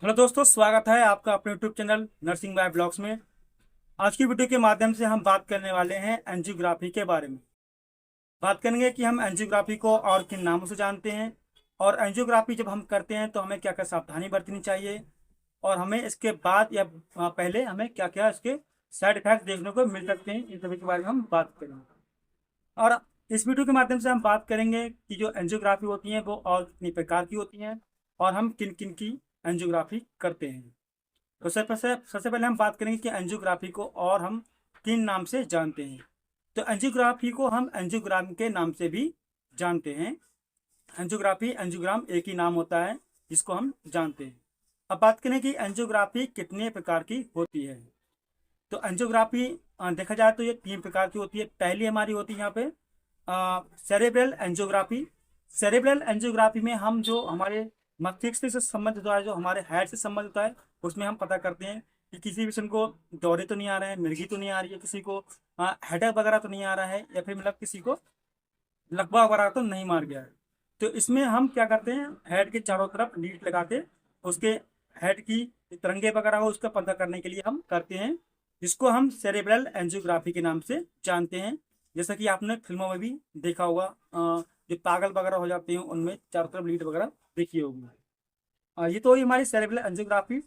Hello दोस्तों, स्वागत है आपका अपने YouTube channel nursing by blogs में। आज की वीडियो के माध्यम से हम बात करने वाले हैं एंजियोग्राफी के बारे में। बात करेंगे कि हम एंजियोग्राफी को और किन नामों से जानते हैं, और एंजियोग्राफी जब हम करते हैं तो हमें क्या क्या सावधानी बरतनी चाहिए, और हमें इसके बाद या पहले हमें क्या क्या इसके साइड इफेक्ट देखने को मिल सकते हैं, इन सभी के बारे में हम बात करेंगे। और इस वीडियो के माध्यम से हम बात करेंगे कि जो एंजियोग्राफी होती है वो और कितनी प्रकार की होती हैं, और हम किन किन की एंजियोग्राफी करते हैं। तो सबसे पहले हम बात करेंगे कि एंजियोग्राफी को और हम किन नाम से जानते हैं। तो एंजियोग्राफी को हम एंजियोग्राम के नाम से भी जानते हैं। एंजियोग्राफी एंजियोग्राम एक ही नाम होता है जिसको हम जानते हैं। अब बात करें कि एंजियोग्राफी कितने प्रकार की होती है। तो एंजियोग्राफी देखा जाए तो ये तीन प्रकार की होती है। पहली हमारी होती है यहाँ पे सेरेब्रल एंजियोग्राफी। सेरेब्रल एंजियोग्राफी में हम जो हमारे मस्तिष्क से संबंधित होता है, जो हमारे हेड से संबंधित होता है, उसमें हम पता करते हैं कि किसी पेशेंट को दौरे तो नहीं आ रहे हैं, मिर्गी तो नहीं आ रही है, किसी को हेडेक वगैरह तो नहीं आ रहा है, या फिर मतलब किसी को लकवा वगैरह तो नहीं मार गया है। तो इसमें हम क्या करते हैं, हेड के चारों तरफ लीड लगा के उसके हेड की तरंगे वगैरह हो उसका पता करने के लिए हम करते हैं, जिसको हम सेरेब्रल एंजियोग्राफी के नाम से जानते हैं। जैसा कि आपने फिल्मों में भी देखा होगा, जो पागल वगैरह हो जाते हैं उनमें चारों तरफ लीड वगैरह देखी होगी। ये तो हुई हमारी सेरेब्रल एंजियोग्राफी।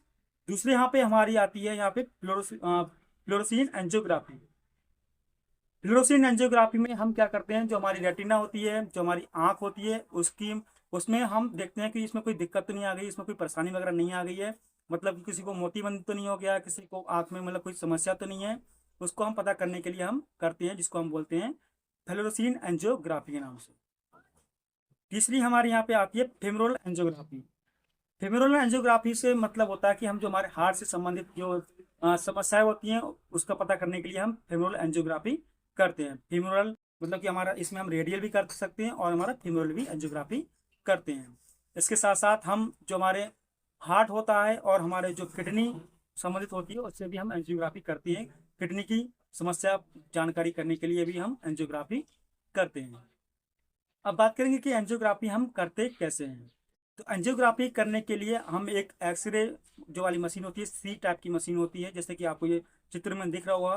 दूसरे यहाँ पे हमारी आती है यहाँ पे फ्लोरोसिन एंजियोग्राफी। फ्लोरोसिन एंजियोग्राफी में हम क्या करते हैं, जो हमारी रेटिना होती है, जो हमारी आंख होती है, उसकी उसमें हम देखते हैं कि इसमें कोई दिक्कत तो नहीं आ गई, इसमें कोई परेशानी वगैरह नहीं आ गई है, मतलब कि किसी को मोतीबंद तो नहीं हो गया, किसी को आंख में मतलब कोई समस्या तो नहीं है। उसको हम पता करने के लिए हम करते हैं, जिसको हम बोलते हैं फ्लोरोसिन एंजियोग्राफी के नाम से। तीसरी हमारे यहाँ पे आती है फेमोरल एंजियोग्राफी। फेमोरल एंजियोग्राफी से मतलब होता है कि हम जो हमारे हार्ट से संबंधित जो समस्याएं होती हैं उसका पता करने के लिए हम फेमोरल एंजियोग्राफी करते हैं। फेमोरल मतलब कि हमारा इसमें हम रेडियल भी कर सकते हैं और हमारा फेमोरल भी एंजियोग्राफी करते हैं। इसके साथ साथ हम जो हमारे हार्ट होता है और हमारे जो किडनी संबंधित होती है उससे भी हम एंजियोग्राफी करते हैं। किडनी की समस्या जानकारी करने के लिए भी हम एंजियोग्राफी करते हैं। अब बात करेंगे कि एंजियोग्राफी हम करते कैसे हैं। तो एंजियोग्राफी करने के लिए हम एक एक्सरे जो वाली मशीन होती है, सी टाइप की मशीन होती है, जैसे कि आपको ये चित्र में दिख रहा होगा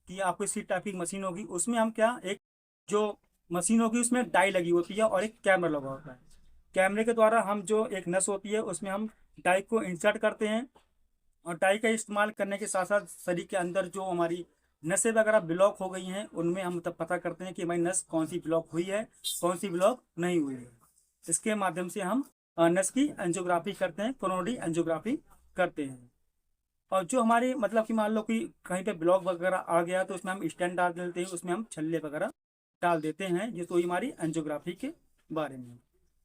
कि आपको सी टाइप की मशीन होगी। उसमें हम क्या, एक जो मशीन होगी उसमें डाई लगी होती है और एक कैमरा लगा होता है। कैमरे के द्वारा हम जो एक नस होती है उसमें हम डाई को इंसर्ट करते हैं, और डाई का इस्तेमाल करने के साथ साथ शरीर के अंदर जो हमारी नसें वगैरह ब्लॉक हो गई हैं उनमें हम तब पता करते हैं कि हमारी नस कौन सी ब्लॉक हुई है, कौन सी ब्लॉक नहीं हुई है। इसके माध्यम से हम नस की एंजियोग्राफी करते हैं, कोरोनरी एंजियोग्राफी करते हैं। और जो हमारी मतलब कि मान लो कि कहीं पे ब्लॉक वगैरह आ गया तो उसमें हम स्टेंट डाल देते हैं, उसमें हम छल्ले वगैरह डाल देते हैं। ये तो हुई हमारी एंजियोग्राफी के बारे में।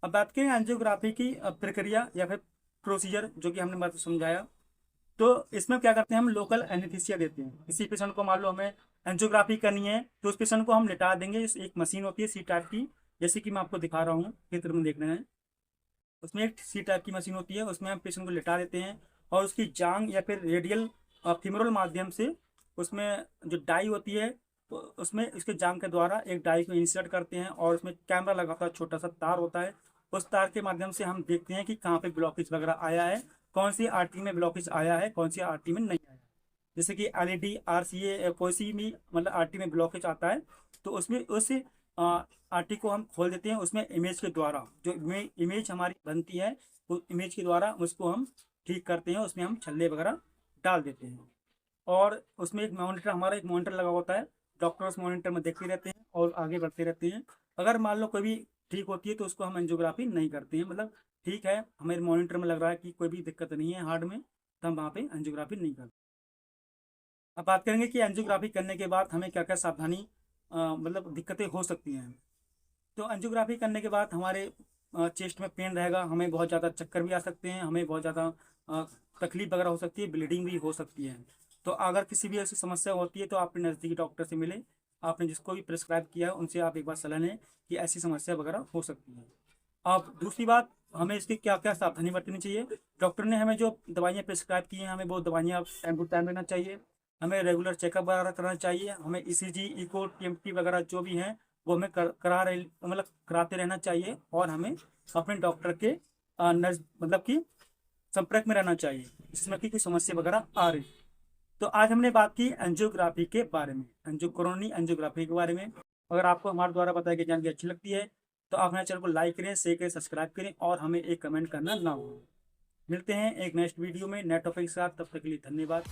अब बात करें एंजियोग्राफी की प्रक्रिया या फिर प्रोसीजर, जो कि हमने मतलब समझाया। तो इसमें क्या करते हैं, हम लोकल एनेस्थीसिया देते हैं। किसी पेशेंट को मान लो हमें एंजियोग्राफी करनी है तो उस पेशेंट को हम लिटा देंगे। एक मशीन होती है सी टाइप की, जैसे कि मैं आपको दिखा रहा हूँ चित्र में देख रहे हैं। उसमें एक सी टाइप की मशीन होती है, उसमें हम पेशेंट को लिटा देते हैं, और उसकी जांग या फिर रेडियल फीमोरल माध्यम से उसमें जो डाई होती है तो उसमें इसके जांग के द्वारा एक डाई को इंसर्ट करते हैं, और उसमें कैमरा लगा होता है, छोटा सा तार होता है। उस तार के माध्यम से हम देखते हैं कि कहाँ पे ब्लॉकेज वगैरह आया है, कौन सी आर्टरी में ब्लॉकेज आया है, कौन सी आर्टरी में नहीं आया। जैसे कि एलईडी आरसीए कोई सी भी मतलब आरटी में ब्लॉकेज आता है तो उसमें उस आरटी को हम खोल देते हैं। उसमें इमेज के द्वारा जो इमेज हमारी बनती है उस इमेज के द्वारा उसको हम ठीक करते हैं, उसमें हम छल्ले वगैरह डाल देते हैं। और उसमें एक मॉनिटर, हमारा एक मॉनिटर लगा होता है। डॉक्टर उस मॉनिटर में देखते रहते हैं और आगे बढ़ते रहते हैं। अगर मान लो कोई भी ठीक होती है तो उसको हम एंजियोग्राफी नहीं करते हैं, मतलब ठीक है हमें मॉनिटर में लग रहा है कि कोई भी दिक्कत नहीं है हार्ट में, तो हम वहाँ पे एंजियोग्राफी नहीं करते। अब बात करेंगे कि एंजियोग्राफी करने के बाद हमें क्या क्या सावधानी मतलब दिक्कतें हो सकती हैं। तो एंजियोग्राफी करने के बाद हमारे चेस्ट में पेन रहेगा, हमें बहुत ज़्यादा चक्कर भी आ सकते हैं, हमें बहुत ज़्यादा तकलीफ वगैरह हो सकती है, ब्लीडिंग भी हो सकती है। तो अगर किसी भी ऐसी समस्या होती है तो आप अपने नज़दीकी डॉक्टर से मिलें। आपने जिसको भी प्रिस्क्राइब किया है उनसे आप एक बार सलाह लें कि ऐसी समस्या वगैरह हो सकती है। अब दूसरी बात, हमें इसकी क्या क्या सावधानी बरतनी चाहिए। डॉक्टर ने हमें जो दवाइयाँ प्रिस्क्राइब की हैं हमें वो दवाइयाँ टाइम टू टाइम लेना चाहिए। हमें रेगुलर चेकअप वगैरह करना चाहिए। हमें ईसीजी, इको, टीएमटी वगैरह जो भी हैं वो हमें करा रहे मतलब कराते रहना चाहिए। और हमें अपने डॉक्टर के मतलब कि संपर्क में रहना चाहिए जिसमें कि कोई समस्या वगैरह आ रही। तो आज हमने बात की एंजियोग्राफी के बारे में, कोरोनरी एंजियोग्राफी के बारे में। अगर आपको हमारे द्वारा बताई गई जानकारी अच्छी लगती है तो आप हमारे चैनल को लाइक करें, शेयर करें, सब्सक्राइब करें और हमें एक कमेंट करना ना भूलें। मिलते हैं एक नेक्स्ट वीडियो में नए टॉपिक के साथ, तब तक के लिए धन्यवाद।